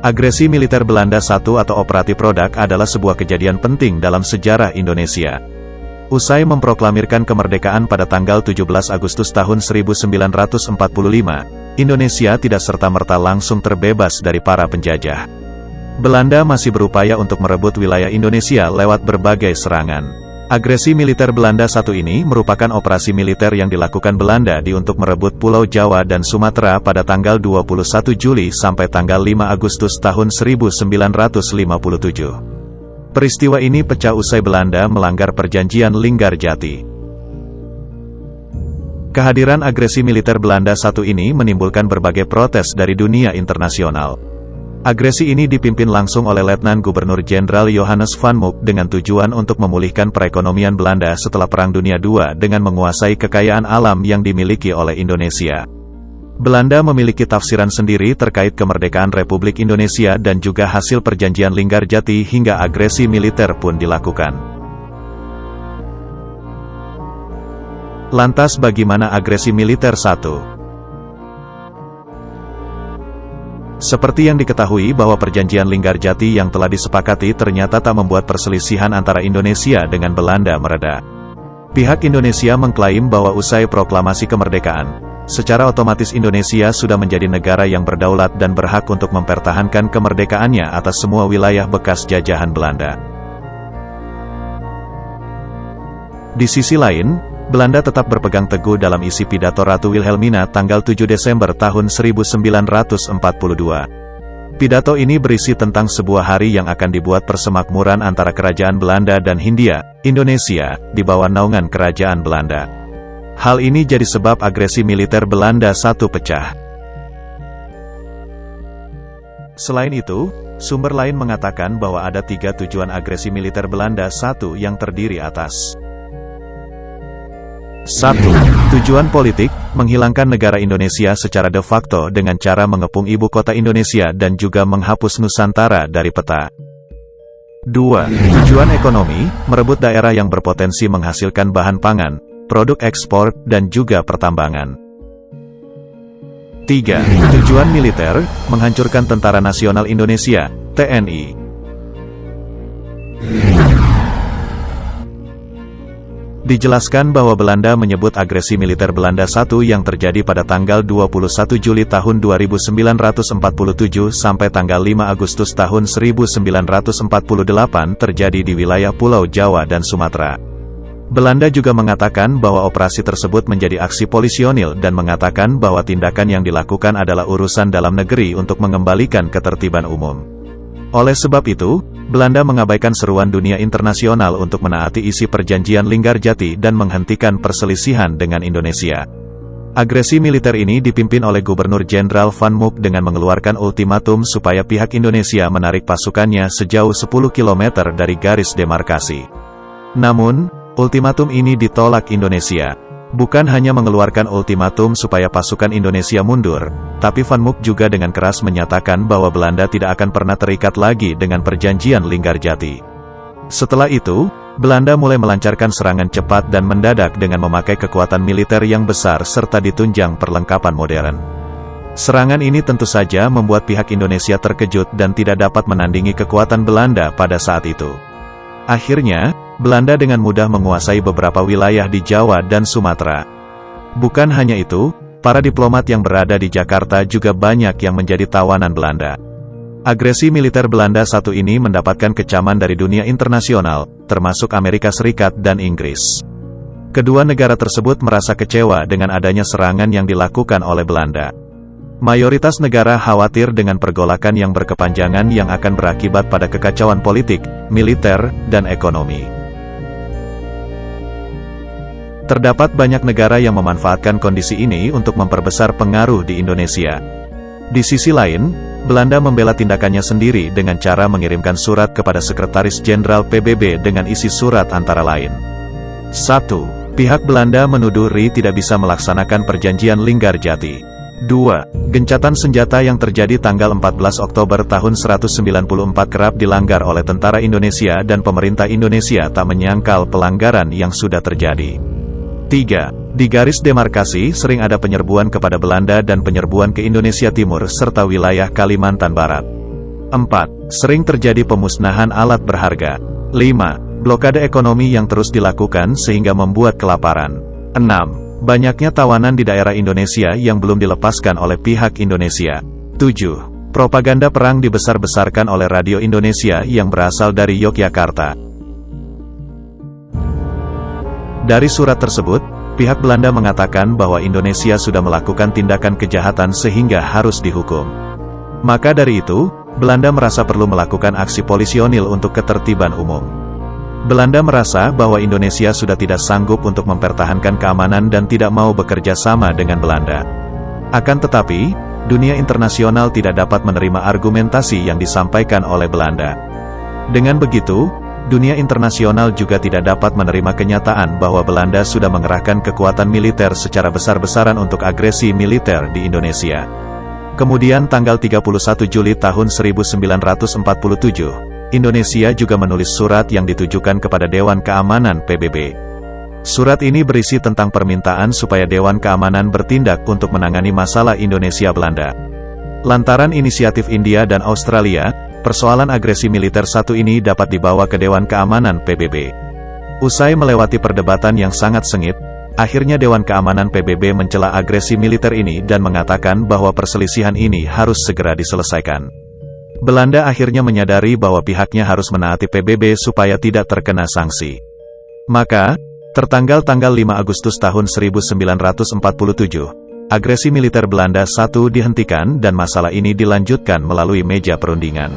Agresi militer Belanda I atau Operatie Product adalah sebuah kejadian penting dalam sejarah Indonesia. Usai memproklamirkan kemerdekaan pada tanggal 17 Agustus tahun 1945, Indonesia tidak serta-merta langsung terbebas dari para penjajah. Belanda masih berupaya untuk merebut wilayah Indonesia lewat berbagai serangan. Agresi militer Belanda I ini merupakan operasi militer yang dilakukan Belanda untuk merebut Pulau Jawa dan Sumatera pada tanggal 21 Juli sampai tanggal 5 Agustus tahun 1957. Peristiwa ini pecah usai Belanda melanggar perjanjian Linggarjati. Kehadiran agresi militer Belanda I ini menimbulkan berbagai protes dari dunia internasional. Agresi ini dipimpin langsung oleh Letnan Gubernur Jenderal Johannes van Mook dengan tujuan untuk memulihkan perekonomian Belanda setelah Perang Dunia II dengan menguasai kekayaan alam yang dimiliki oleh Indonesia. Belanda memiliki tafsiran sendiri terkait kemerdekaan Republik Indonesia dan juga hasil perjanjian Linggarjati hingga agresi militer pun dilakukan. Lantas bagaimana agresi militer I? Seperti yang diketahui bahwa perjanjian Linggarjati yang telah disepakati ternyata tak membuat perselisihan antara Indonesia dengan Belanda mereda. Pihak Indonesia mengklaim bahwa usai proklamasi kemerdekaan, secara otomatis Indonesia sudah menjadi negara yang berdaulat dan berhak untuk mempertahankan kemerdekaannya atas semua wilayah bekas jajahan Belanda. Di sisi lain, Belanda tetap berpegang teguh dalam isi pidato Ratu Wilhelmina tanggal 7 Desember tahun 1942. Pidato ini berisi tentang sebuah hari yang akan dibuat persemakmuran antara Kerajaan Belanda dan Hindia, Indonesia, di bawah naungan Kerajaan Belanda. Hal ini jadi sebab agresi militer Belanda I pecah. Selain itu, sumber lain mengatakan bahwa ada 3 tujuan agresi militer Belanda I yang terdiri atas 1. Tujuan politik, menghilangkan negara Indonesia secara de facto dengan cara mengepung ibu kota Indonesia dan juga menghapus Nusantara dari peta. 2. Tujuan ekonomi, merebut daerah yang berpotensi menghasilkan bahan pangan, produk ekspor, dan juga pertambangan. 3. Tujuan militer, menghancurkan Tentara Nasional Indonesia, TNI. Dijelaskan bahwa Belanda menyebut agresi militer Belanda I yang terjadi pada tanggal 21 Juli tahun 2947 sampai tanggal 5 Agustus tahun 1948 terjadi di wilayah Pulau Jawa dan Sumatera. Belanda juga mengatakan bahwa operasi tersebut menjadi aksi polisionil dan mengatakan bahwa tindakan yang dilakukan adalah urusan dalam negeri untuk mengembalikan ketertiban umum. Oleh sebab itu, Belanda mengabaikan seruan dunia internasional untuk menaati isi perjanjian Linggarjati dan menghentikan perselisihan dengan Indonesia. Agresi militer ini dipimpin oleh Gubernur Jenderal van Mook dengan mengeluarkan ultimatum supaya pihak Indonesia menarik pasukannya sejauh 10 km dari garis demarkasi. Namun, ultimatum ini ditolak Indonesia. Bukan hanya mengeluarkan ultimatum supaya pasukan Indonesia mundur, tapi Van Mook juga dengan keras menyatakan bahwa Belanda tidak akan pernah terikat lagi dengan perjanjian Linggarjati. Setelah itu, Belanda mulai melancarkan serangan cepat dan mendadak dengan memakai kekuatan militer yang besar serta ditunjang perlengkapan modern. Serangan ini tentu saja membuat pihak Indonesia terkejut dan tidak dapat menandingi kekuatan Belanda pada saat itu. Akhirnya, Belanda dengan mudah menguasai beberapa wilayah di Jawa dan Sumatera. Bukan hanya itu, para diplomat yang berada di Jakarta juga banyak yang menjadi tawanan Belanda. Agresi militer Belanda I ini mendapatkan kecaman dari dunia internasional, termasuk Amerika Serikat dan Inggris. Kedua negara tersebut merasa kecewa dengan adanya serangan yang dilakukan oleh Belanda. Mayoritas negara khawatir dengan pergolakan yang berkepanjangan yang akan berakibat pada kekacauan politik, militer, dan ekonomi. Terdapat banyak negara yang memanfaatkan kondisi ini untuk memperbesar pengaruh di Indonesia. Di sisi lain, Belanda membela tindakannya sendiri dengan cara mengirimkan surat kepada Sekretaris Jenderal PBB dengan isi surat antara lain. 1. Pihak Belanda menuduh RI tidak bisa melaksanakan perjanjian Linggarjati. 2. Gencatan senjata yang terjadi tanggal 14 Oktober tahun 1994 kerap dilanggar oleh tentara Indonesia dan pemerintah Indonesia tak menyangkal pelanggaran yang sudah terjadi. 3. Di garis demarkasi sering ada penyerbuan kepada Belanda dan penyerbuan ke Indonesia Timur serta wilayah Kalimantan Barat. 4. Sering terjadi pemusnahan alat berharga. 5. Blokade ekonomi yang terus dilakukan sehingga membuat kelaparan. 6. Banyaknya tawanan di daerah Indonesia yang belum dilepaskan oleh pihak Indonesia. 7. Propaganda perang dibesar-besarkan oleh Radio Indonesia yang berasal dari Yogyakarta. Dari surat tersebut, pihak Belanda mengatakan bahwa Indonesia sudah melakukan tindakan kejahatan sehingga harus dihukum. Maka dari itu, Belanda merasa perlu melakukan aksi polisionil untuk ketertiban umum. Belanda merasa bahwa Indonesia sudah tidak sanggup untuk mempertahankan keamanan dan tidak mau bekerja sama dengan Belanda. Akan tetapi, dunia internasional tidak dapat menerima argumentasi yang disampaikan oleh Belanda. Dengan begitu, dunia internasional juga tidak dapat menerima kenyataan bahwa Belanda sudah mengerahkan kekuatan militer secara besar-besaran untuk agresi militer di Indonesia. Kemudian tanggal 31 Juli tahun 1947, Indonesia juga menulis surat yang ditujukan kepada Dewan Keamanan PBB. Surat ini berisi tentang permintaan supaya Dewan Keamanan bertindak untuk menangani masalah Indonesia-Belanda. Lantaran inisiatif India dan Australia, persoalan agresi militer satu ini dapat dibawa ke Dewan Keamanan PBB. Usai melewati perdebatan yang sangat sengit, akhirnya Dewan Keamanan PBB mencela agresi militer ini dan mengatakan bahwa perselisihan ini harus segera diselesaikan. Belanda akhirnya menyadari bahwa pihaknya harus menaati PBB supaya tidak terkena sanksi. Maka, tertanggal 5 Agustus tahun 1947, agresi militer Belanda 1 dihentikan dan masalah ini dilanjutkan melalui meja perundingan.